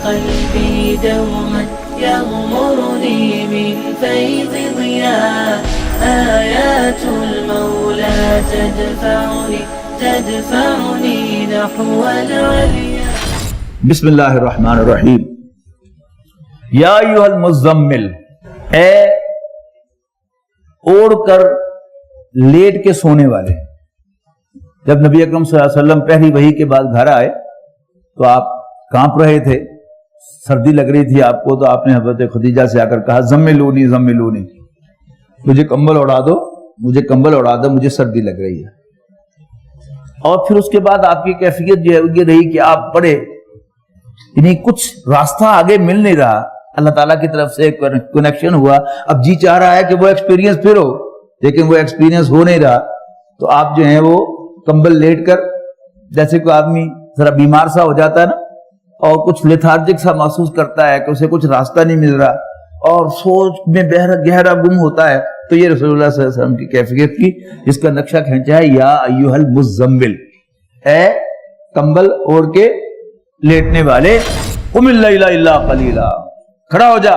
قلبي دوما يغمرني من فيض ضياء آيات المولى تدفعني نحو العليا. بسم اللہ الرحمن الرحیم. یا ایھا المزمل، اے اوڑھ کر لیٹ کے سونے والے. جب نبی اکرم صلی اللہ علیہ وسلم پہلی وحی کے بعد گھر آئے تو آپ کانپ رہے تھے، سردی لگ رہی تھی آپ کو، تو آپ نے حضرت خدیجہ سے آ کر کہا زملونی زملونی، مجھے کمبل اڑا دو، مجھے کمبل اڑا دو، مجھے سردی لگ رہی ہے. اور پھر اس کے بعد آپ کی کیفیت جو ہے یہ رہی کہ آپ پڑھے، یعنی کچھ راستہ آگے مل نہیں رہا. اللہ تعالیٰ کی طرف سے کنیکشن ہوا، اب جی چاہ رہا ہے کہ وہ ایکسپیرینس پھر ہو، لیکن وہ ایکسپیرینس ہو نہیں رہا. تو آپ جو ہیں وہ کمبل لیٹ کر، جیسے کوئی آدمی ذرا بیمار سا ہو جاتا ہے نا، اور کچھ لیتھارجک سا محسوس کرتا ہے کہ اسے کچھ راستہ نہیں مل رہا اور سوچ میں گہرا گم ہوتا ہے، تو یہ رسول اللہ صلی اللہ علیہ وسلم کی کیفیت کی، جس کا نقشہ کھینچا ہے یا ایھا المزمل، اے کمبل اوڑھ کے لیٹنے والے، قم اللیل الا قلیلا، کھڑا ہو جا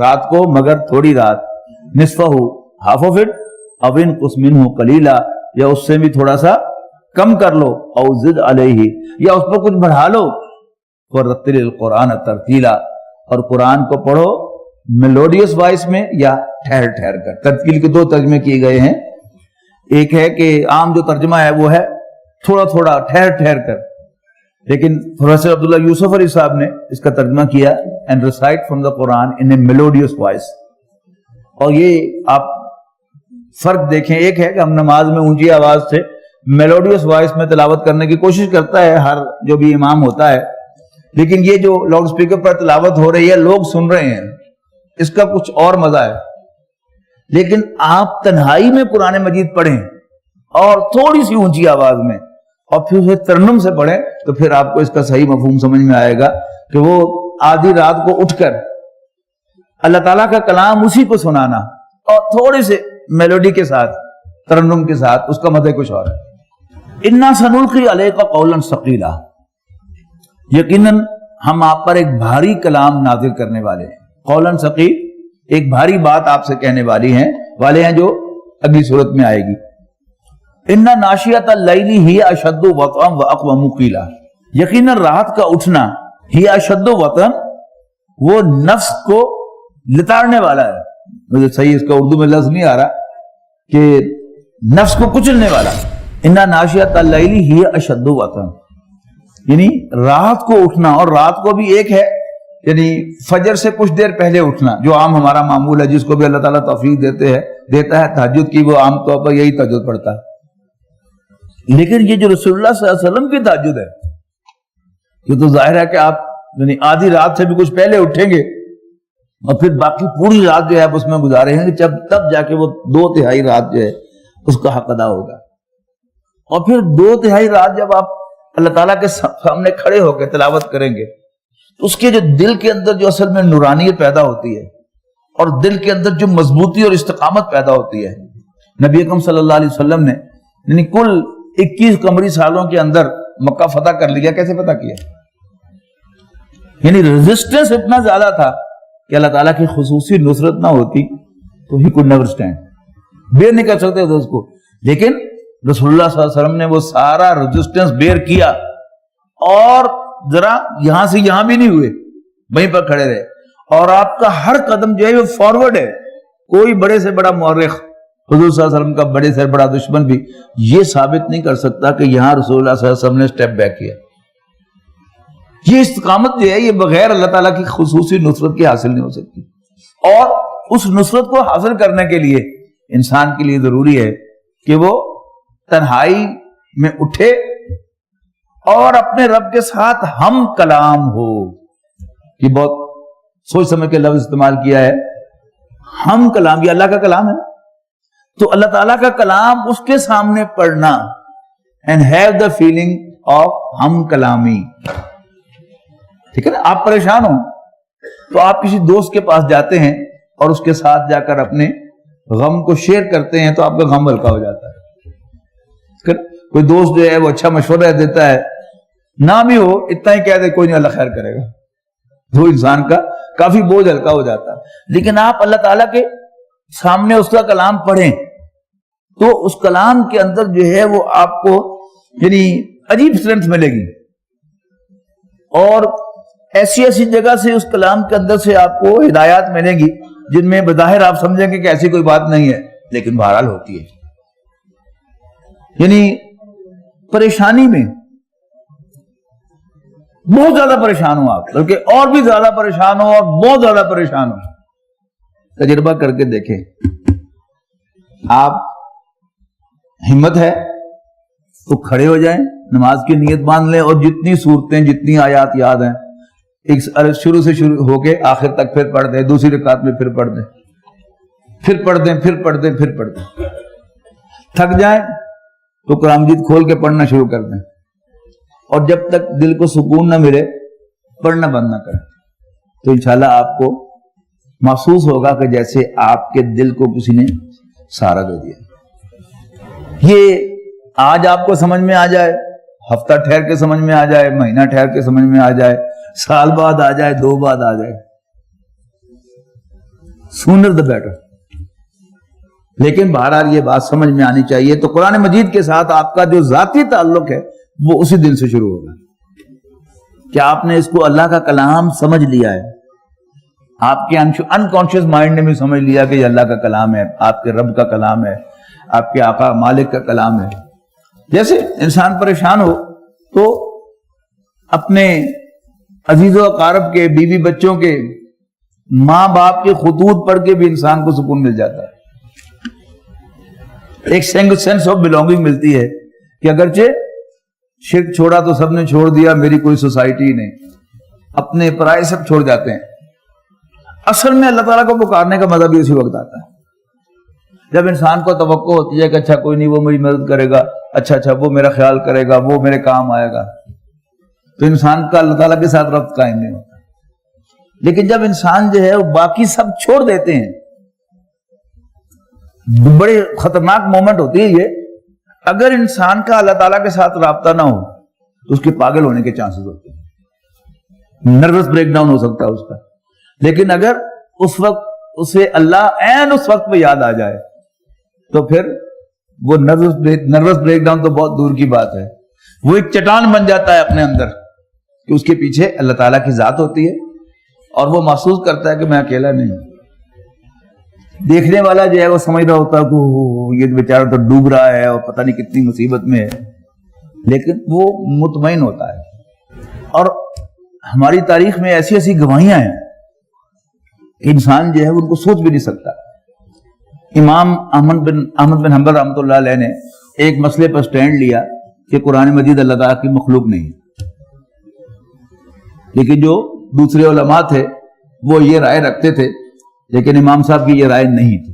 رات کو مگر تھوڑی رات، نصفہ ہاف آف اٹ او انقص منہ قلیلا، یا اس سے بھی تھوڑا سا کم کر لو، او زد علیہ، یا اس پر کچھ بڑھا لو، ورتل القرآن ترتیلا، اور قرآن کو پڑھو میلوڈیس وائس میں یا ٹھہر ٹھہر کر. ترتیل کے دو ترجمے کیے گئے ہیں، ایک ہے کہ عام جو ترجمہ ہے وہ ہے تھوڑا تھوڑا ٹھہر ٹھہر کر، لیکن پروفیسر عبداللہ یوسف علی صاحب نے اس کا ترجمہ کیا and recite from the Quran in a melodious voice. اور یہ آپ فرق دیکھیں، ایک ہے کہ ہم نماز میں اونچی آواز سے میلوڈیس وائس میں تلاوت کرنے کی کوشش کرتا ہے ہر جو بھی امام ہوتا ہے، لیکن یہ جو لاؤڈ سپیکر پر تلاوت ہو رہی ہے لوگ سن رہے ہیں، اس کا کچھ اور مزہ ہے. لیکن آپ تنہائی میں قرآن مجید پڑھیں اور تھوڑی سی اونچی آواز میں، اور پھر اسے ترنم سے پڑھیں، تو پھر آپ کو اس کا صحیح مفہوم سمجھ میں آئے گا کہ وہ آدھی رات کو اٹھ کر اللہ تعالیٰ کا کلام اسی کو سنانا اور تھوڑی سے میلوڈی کے ساتھ، ترنم کے ساتھ، اس کا مزہ کچھ اور ہے. انا سنلقی علیک قولا ثقیلا، یقیناً ہم آپ پر ایک بھاری کلام نازل کرنے والے ہیں. قولا ثقیل، ایک بھاری بات آپ سے کہنے والے ہیں جو اگلی صورت میں آئے گی. اِنَّ ناشیۃ اللیل ہی اشد وطئا واقوم قیلا، یقیناً رات کا اٹھنا ہی اشد وطئا، وہ نفس کو لتاڑنے والا ہے. مجھے صحیح اس کا اردو میں لفظ نہیں آ رہا کہ نفس کو کچلنے والا. اِنَّ ناشیۃ اللیل ہی اشد وطئا، یعنی رات کو اٹھنا، اور رات کو بھی ایک ہے یعنی فجر سے کچھ دیر پہلے اٹھنا، جو عام ہمارا معمول ہے، جس کو بھی اللہ تعالیٰ توفیق دیتا ہے تہجد کی، وہ عام طور پر یہی تہجد پڑھتا ہے. لیکن یہ جو رسول اللہ صلی اللہ علیہ وسلم کی تہجد ہے، یہ تو ظاہر ہے کہ آپ یعنی آدھی رات سے بھی کچھ پہلے اٹھیں گے اور پھر باقی پوری رات جو ہے آپ اس میں گزاریں گے، تب جا کے وہ 2/3 رات جو ہے اس کا حق ادا ہوگا. اور پھر 2/3 رات جب آپ اللہ تعالیٰ کے سامنے کھڑے ہو کے تلاوت کریں گے، تو اس کے جو دل کے اندر جو اصل میں نورانیت پیدا ہوتی ہے، اور دل کے اندر جو مضبوطی اور استقامت پیدا ہوتی ہے. نبی اکرم صلی اللہ علیہ وسلم نے یعنی کل 21 قمری سالوں کے اندر مکہ فتح کر لیا. کیسے فتح کیا؟ یعنی ریزسٹنس اتنا زیادہ تھا کہ اللہ تعالیٰ کی خصوصی نصرت نہ ہوتی تو ہی could never stand، بیر نہیں کر سکتے تھے اس کو. لیکن رسول اللہ صلی اللہ علیہ وسلم نے وہ سارا ریزسٹنس بیر کیا، اور ذرا یہاں سے یہاں بھی نہیں ہوئے، وہیں پر کھڑے رہے. اور آپ کا ہر قدم جو ہے وہ فارورڈ ہے. کوئی بڑے سے بڑا مورخ، حضور صلی اللہ علیہ وسلم کا بڑے سے بڑا دشمن بھی یہ ثابت نہیں کر سکتا کہ یہاں رسول اللہ صلی اللہ علیہ وسلم نے سٹیپ بیک کیا. یہ استقامت جو ہے یہ بغیر اللہ تعالیٰ کی خصوصی نصرت کی حاصل نہیں ہو سکتی. اور اس نصرت کو حاصل کرنے کے لیے انسان کے لیے ضروری ہے کہ وہ تنہائی میں اٹھے اور اپنے رب کے ساتھ ہم کلام ہو. یہ بہت سوچ سمجھ کے لفظ استعمال کیا ہے، ہم کلام. یہ اللہ کا کلام ہے، تو اللہ تعالیٰ کا کلام اس کے سامنے پڑھنا and have the feeling of ہم کلامی. ٹھیک ہے نا؟ آپ پریشان ہوں تو آپ کسی دوست کے پاس جاتے ہیں اور اس کے ساتھ جا کر اپنے غم کو شیئر کرتے ہیں تو آپ کا غم ہلکا ہو جاتا ہے. کوئی دوست جو ہے وہ اچھا مشورہ دیتا ہے، نہ بھی ہو اتنا ہی کہہ دے کوئی نہیں اللہ خیر کرے گا، تو انسان کا کافی بوجھ ہلکا ہو جاتا ہے. لیکن آپ اللہ تعالیٰ کے سامنے اس کا کلام پڑھیں تو اس کلام کے اندر جو ہے وہ آپ کو یعنی عجیب اسٹرینتھ ملے گی, اور ایسی ایسی جگہ سے اس کلام کے اندر سے آپ کو ہدایات ملیں گی جن میں بظاہر آپ سمجھیں گے کہ ایسی کوئی بات نہیں ہے, لیکن بہرحال ہوتی ہے. یعنی پریشانی میں بہت زیادہ پریشان ہو آپ, بلکہ اور بھی زیادہ پریشان ہو اور بہت زیادہ پریشان ہو, تجربہ کر کے دیکھیں. آپ ہمت ہے تو کھڑے ہو جائیں, نماز کی نیت باندھ لیں, اور جتنی صورتیں جتنی آیات یاد ہیں ایک شروع سے شروع ہو کے آخر تک پھر پڑھ دیں, دوسری رکعت میں پھر پڑھ دیں, پھر پڑھ دیں, پھر پڑھ دیں, پھر پڑھ دیں. تھک جائیں تو قرآن مجید کھول کے پڑھنا شروع کر دیں, اور جب تک دل کو سکون نہ ملے پڑھنا بند نہ کریں, تو انشاءاللہ آپ کو محسوس ہوگا کہ جیسے آپ کے دل کو کسی نے سہارا دے دیا. یہ آج آپ کو سمجھ میں آ جائے, ہفتہ ٹھہر کے سمجھ میں آ جائے, مہینہ ٹھہر کے سمجھ میں آ جائے, سال بعد آ جائے, 2 بعد آ جائے, sooner the better. لیکن بہرحال یہ بات سمجھ میں آنی چاہیے. تو قرآن مجید کے ساتھ آپ کا جو ذاتی تعلق ہے وہ اسی دن سے شروع ہوگا کہ آپ نے اس کو اللہ کا کلام سمجھ لیا ہے, آپ کے انکانشیس مائنڈ نے بھی سمجھ لیا کہ یہ اللہ کا کلام ہے, آپ کے رب کا کلام ہے, آپ کے آقا مالک کا کلام ہے. جیسے انسان پریشان ہو تو اپنے عزیز و اقارب کے, بیوی بچوں کے, ماں باپ کے خطوط پڑھ کے بھی انسان کو سکون مل جاتا ہے. ایک سینس آف بلونگنگ ملتی ہے کہ اگرچہ شرک چھوڑا تو سب نے چھوڑ دیا, میری کوئی سوسائٹی ہی نہیں, اپنے پرائے سب چھوڑ جاتے ہیں. اصل میں اللہ تعالیٰ کو پکارنے کا مزہ بھی اسی وقت آتا ہے جب انسان کو توقع ہوتی ہے کہ اچھا کوئی نہیں, وہ میری مدد کرے گا, اچھا وہ میرا خیال کرے گا, وہ میرے کام آئے گا, تو انسان کا اللہ تعالیٰ کے ساتھ ربط قائم نہیں ہوتا. لیکن جب انسان جو ہے وہ باقی سب چھوڑ دیتے ہیں, بڑے خطرناک مومنٹ ہوتی ہے یہ. اگر انسان کا اللہ تعالیٰ کے ساتھ رابطہ نہ ہو تو اس کے پاگل ہونے کے چانسز ہوتے ہیں, نروس بریک ڈاؤن ہو سکتا ہے اس کا. لیکن اگر اس وقت اسے اللہ عین اس وقت پہ یاد آ جائے تو پھر وہ نروس بریک ڈاؤن تو بہت دور کی بات ہے, وہ ایک چٹان بن جاتا ہے اپنے اندر کہ اس کے پیچھے اللہ تعالیٰ کی ذات ہوتی ہے, اور وہ محسوس کرتا ہے کہ میں اکیلا نہیں ہوں. دیکھنے والا جو ہے وہ سمجھ رہا ہوتا ہے کہ یہ بیچارہ تو ڈوب رہا ہے اور پتہ نہیں کتنی مصیبت میں ہے, لیکن وہ مطمئن ہوتا ہے. اور ہماری تاریخ میں ایسی ایسی گواہیاں ہیں کہ انسان جو ہے ان کو سوچ بھی نہیں سکتا. امام احمد بن حنبل رحمۃ اللہ علیہ نے ایک مسئلے پر سٹینڈ لیا کہ قرآن مجید اللہ تعالیٰ کی مخلوق نہیں, لیکن جو دوسرے علماء تھے وہ یہ رائے رکھتے تھے, لیکن امام صاحب کی یہ رائے نہیں تھی.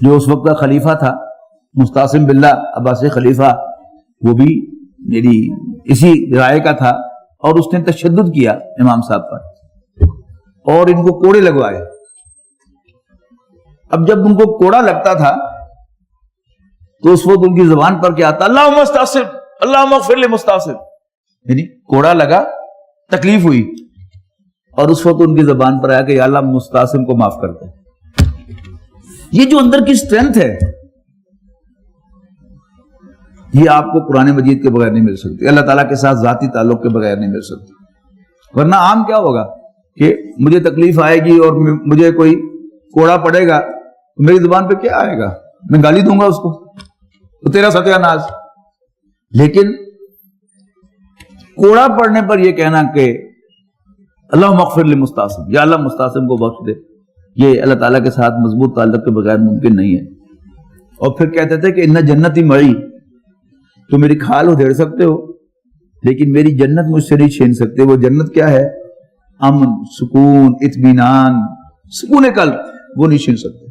جو اس وقت کا خلیفہ تھا مستعصم باللہ عباسی خلیفہ, وہ بھی میری اسی رائے کا تھا, اور اس نے تشدد کیا امام صاحب پر اور ان کو کوڑے لگوائے. اب جب ان کو کوڑا لگتا تھا تو اس وقت ان کی زبان پر کیا آتا, اللہم مستعصم, اللہم اغفر لمستعصم, یعنی کوڑا لگا, تکلیف ہوئی, اور اس وقت ان کی زبان پر آیا کہ یا اللہ مستعصم کو معاف کر دے. یہ جو اندر کی سٹرینتھ ہے یہ آپ کو قرآن مجید کے بغیر نہیں مل سکتی, اللہ تعالیٰ کے ساتھ ذاتی تعلق کے بغیر نہیں مل سکتی. ورنہ عام کیا ہوگا کہ مجھے تکلیف آئے گی اور مجھے کوئی کوڑا پڑے گا تو میری زبان پہ کیا آئے گا, میں گالی دوں گا اس کو, تو تیرا ستیہ ناز. لیکن کوڑا پڑنے پر یہ کہنا کہ اللہم اغفر لمستعصم, یا اللہ مستعصم کو بخش دے, یہ اللہ تعالیٰ کے ساتھ مضبوط تعلق کے بغیر ممکن نہیں ہے. اور پھر کہتے تھے کہ ان جنتی مئی, تو میری کھال ادھیڑ سکتے ہو لیکن میری جنت مجھ سے نہیں چھین سکتے. وہ جنت کیا ہے؟ امن, سکون, اطمینان, سکون قلب, وہ نہیں چھین سکتے.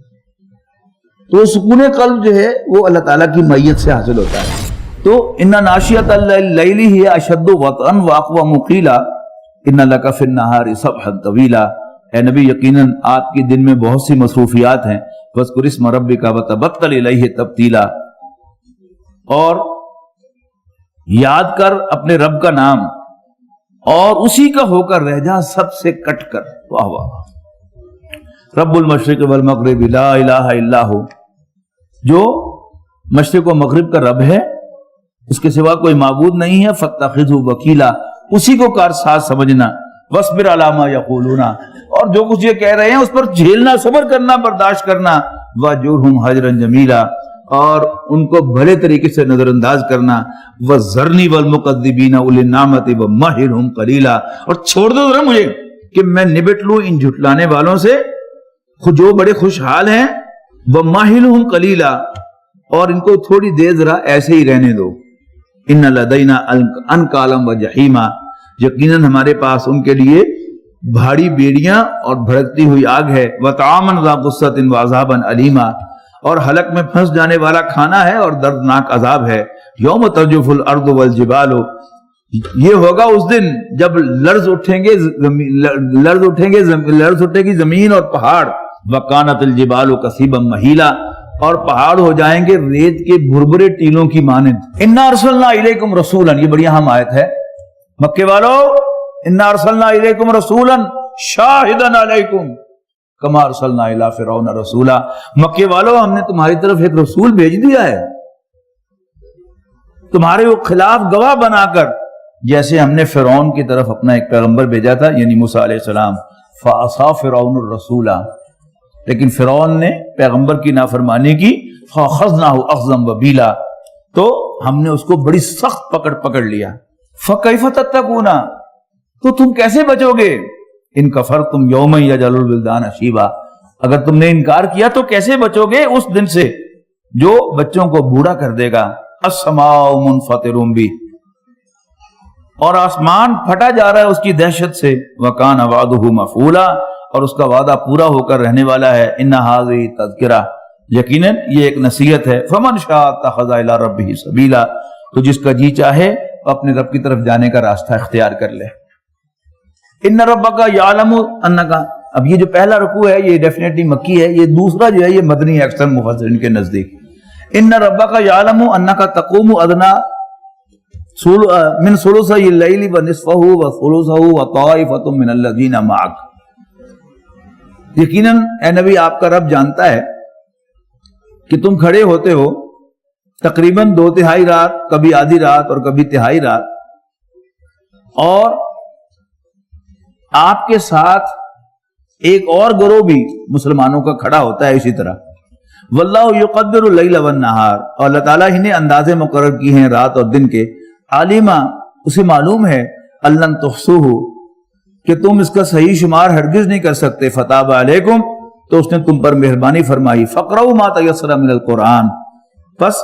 تو سکون قلب جو ہے وہ اللہ تعالیٰ کی معیت سے حاصل ہوتا ہے. تو ان ناشیۃ اللیل ہی اشد وطئا واقوى مقیلا ان لک فی النہار سبحا طویلا. اے نبی یقیناً آپ کی دن میں بہت سی مصروفیات ہیں, فاذکر اسم ربک وتبتل الیہ تبتیلا, اور یاد کر اپنے رب کا نام اور اسی کا ہو کر رہ جا سب سے کٹ کر. واہ واہ. رب المشرق والمغرب لا الہ الا ہو، جو مشرق و مغرب کا رب ہے، اس کے سوا کوئی معبود نہیں ہے. فاتخذہ وکیلا، اسی کو کارساز سمجھنا. واصبر علی ما یقولون، اور جو کچھ یہ کہہ رہے ہیں اس پر جھیلنا، صبر کرنا، برداشت کرنا. واہجرہم ہجرا جمیلا، اور ان کو بھلے طریقے سے نظر انداز کرنا. وذرنی والمکذبین اولی النعمۃ ومہلہم قلیلا، اور چھوڑ دو ذرا مجھے کہ میں نبٹ لوں ان جھٹلانے والوں سے جو بڑے خوشحال ہیں. ومہلہم قلیلا، اور ان کو تھوڑی دیر ذرا ایسے ہی رہنے دو. ان لدینا انکالا وجحیما، یقیناً ہمارے پاس ان کے لیے بھاری بیڑیاں اور بھڑکتی ہوئی آگ ہے. وطعاما ذا غصۃ وعذابا علیما، اور حلق میں پھنس جانے والا کھانا ہے اور دردناک عذاب ہے. یوم ترجف الارض والجبال، یہ ہوگا اس دن جب لرز اٹھے گی زمین اور پہاڑ. وکانت الجبال کثیبا مہیلا، اور پہاڑ ہو جائیں گے ریت کے بھربھرے ٹیلوں کی مانند. انا ارسلنا الیکم رسولا، یہ بڑی اہم آیت ہے. مکے والو، انا ارسلنا الیکم رسولا شاہدا علیکم کما ارسلنا الی فرعون رسولا. مکے والو، ہم نے تمہاری طرف ایک رسول بھیج دیا ہے تمہارے وہ خلاف گواہ بنا کر، جیسے ہم نے فرعون کی طرف اپنا ایک پیغمبر بھیجا تھا، یعنی موسیٰ علیہ السلام. فعصا فرعون الرسول، لیکن فرعون نے پیغمبر کی نافرمانی کی. فاخذناہ اخذا وبیلا، تو ہم نے اس کو بڑی سخت پکڑ لیا. فکیف تتقون، تو تم کیسے بچو گے؟ ان کفرتم یوما یجعل الولدان شیبا، اگر تم نے انکار کیا تو کیسے بچو گے اس دن سے جو بچوں کو بوڑھا کر دے گا. السماء منفطر بہ، اور آسمان پھٹا جا رہا ہے اس کی دہشت سے. وکان وعدہ مفعولا، اور اس کا وعدہ پورا ہو کر رہنے والا ہے. ان ھذہ تذکرہ، یقیناً یہ ایک نصیحت ہے. فمن شاء اتخذ الی ربہ سبیلا، تو جس کا جی چاہے اپنے رب کی طرف جانے کا راستہ اختیار کر لے. ان ربک یعلم انک، اب یہ جو پہلا رکوع ہے یہ ڈیفینیٹلی مکی ہے، یہ دوسرا جو ہے یہ مدنی ہے اکثر مفسرین کے نزدیک. ان ربک یعلم انک تقوم ادنی من ثلثی اللیل ونصفہ وثلثہ وطائفۃ من الذین معک. یقیناً اے نبی آپ کا رب جانتا ہے کہ تم کھڑے ہوتے ہو تقریباً 2/3 رات، کبھی آدھی رات اور کبھی تہائی رات، اور آپ کے ساتھ ایک اور گروہ بھی مسلمانوں کا کھڑا ہوتا ہے اسی طرح. واللہ یقدر اللیل والنہار، اور اللہ تعالیٰ ہی نے اندازے مقرر کی ہیں رات اور دن کے. عالمہ، اسے معلوم ہے. لن تحصوہ، کہ تم اس کا صحیح شمار ہرگز نہیں کر سکتے. فتاب علیکم، تو اس نے تم پر مہربانی فرمائی. فقرؤوا ما تیسر من القرآن، پس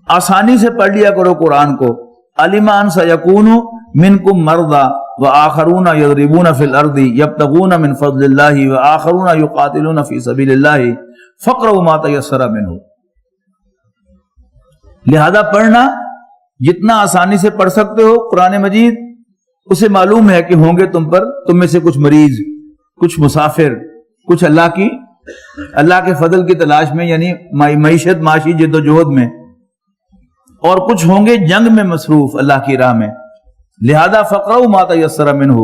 آسانی سے پڑھ لیا کرو قرآن کو. علم ان سیکون منکم مرضی وآخرون یضربون فی الارض یبتغون من فضل اللہ وآخرون یقاتلون فی سبیل اللہ فقرؤوا ما تیسر منہ. لہذا پڑھنا جتنا آسانی سے پڑھ سکتے ہو قرآن مجید. اسے معلوم ہے کہ ہوں گے تم میں سے کچھ مریض، کچھ مسافر، کچھ اللہ کے فضل کی تلاش میں، یعنی معیشت معاشی جد و جہد میں، اور کچھ ہوں گے جنگ میں مصروف اللہ کی راہ میں. لہذا فقرؤوا ما تیسر منہ،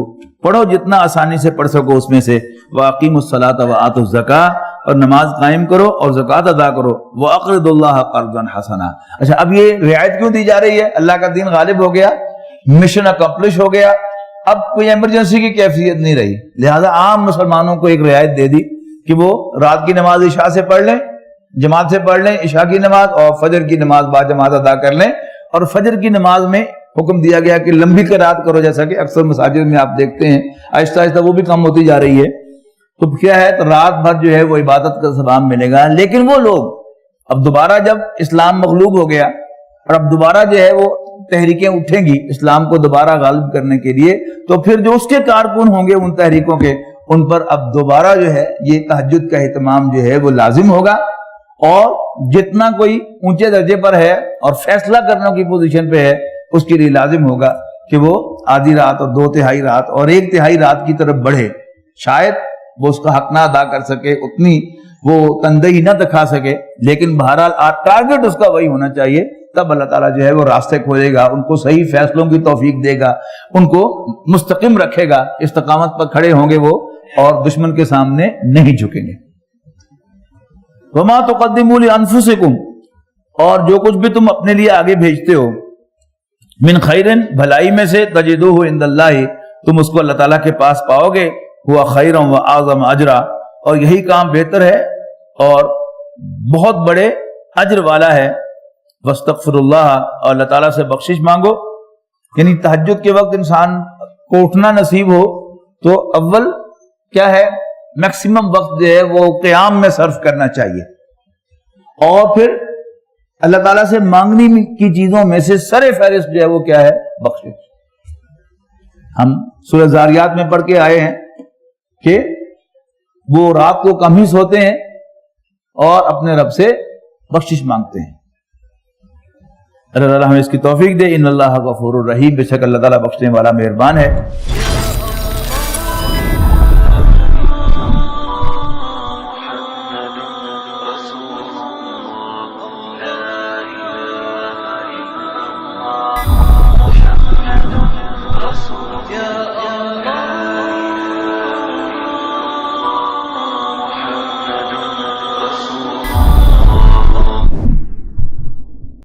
پڑھو جتنا آسانی سے پڑھ سکو اس میں سے. واقیموا الصلاۃ وآتوا الزکاۃ، اور نماز قائم کرو اور زکوٰۃ ادا کرو. واقرضوا اللہ قرضا حسنا. اچھا، اب یہ رعایت کیوں دی جا رہی ہے؟ اللہ کا دین غالب ہو گیا، مشن اکمپلش ہو گیا، اب کوئی ایمرجنسی کی کیفیت نہیں رہی. لہذا عام مسلمانوں کو ایک رعایت دے دی کہ وہ رات کی نماز عشاء سے پڑھ لیں، جماعت سے پڑھ لیں عشاء کی نماز، اور فجر کی نماز با جماعت ادا کر لیں. اور فجر کی نماز میں حکم دیا گیا کہ لمبی قرات کرو، جیسا کہ اکثر مساجد میں آپ دیکھتے ہیں آہستہ آہستہ وہ بھی کم ہوتی جا رہی ہے. تو کیا ہے، تو رات بھر جو ہے وہ عبادت کا ثواب ملے گا. لیکن وہ لوگ اب دوبارہ جب اسلام مغلوب ہو گیا اور اب دوبارہ جو ہے وہ تحریکیں اٹھیں گی اسلام کو دوبارہ غالب کرنے کے لیے، تو پھر جو اس کے کارکن ہوں گے ان تحریکوں کے، ان پر اب دوبارہ جو ہے یہ تہجد کا اہتمام جو ہے وہ لازم ہوگا. اور جتنا کوئی اونچے درجے پر ہے اور فیصلہ کرنے کی پوزیشن پہ ہے اس کے لیے لازم ہوگا کہ وہ آدھی رات اور 2/3 رات اور 1/3 رات کی طرف بڑھے. شاید وہ اس کا حق نہ ادا کر سکے، اتنی وہ تندہی نہ دکھا سکے، لیکن بہرحال ٹارگٹ اس کا وہی ہونا چاہیے تب اللہ تعالیٰ جو ہے وہ راستے کھولے گا، ان کو صحیح فیصلوں کی توفیق دے گا، ان کو مستقیم رکھے گا، استقامت پر کھڑے ہوں گے وہ اور دشمن کے سامنے نہیں جھکیں گے۔ وما تقدموا لانفسکم، اور جو کچھ بھی تم اپنے لیے آگے بھیجتے ہو، من خیرن، بھلائی میں سے، تجدوہ عند اللہ، تم اس کو اللہ تعالیٰ کے پاس پاؤ گے، ہوا خیرا واعظم اجرا، اور یہی کام بہتر ہے اور بہت بڑے اجر والا ہے۔ واستغفر اللہ، اور اللہ تعالیٰ سے بخشش مانگو، یعنی تہجد کے وقت انسان کو اٹھنا نصیب ہو تو اول کیا ہے، میکسیمم وقت جو ہے وہ قیام میں صرف کرنا چاہیے، اور پھر اللہ تعالیٰ سے مانگنی کی چیزوں میں سے سر فہرست جو ہے وہ کیا ہے، بخشش۔ ہم سورہ زاریات میں پڑھ کے آئے ہیں کہ وہ رات کو کم ہی سوتے ہیں اور اپنے رب سے بخشش مانگتے ہیں۔ اللہ تعالیٰ ہمیں اس کی توفیق دے۔ ان اللہ غفور الرحیم، بے شک اللہ تعالیٰ بخشنے والا مہربان ہے۔ يا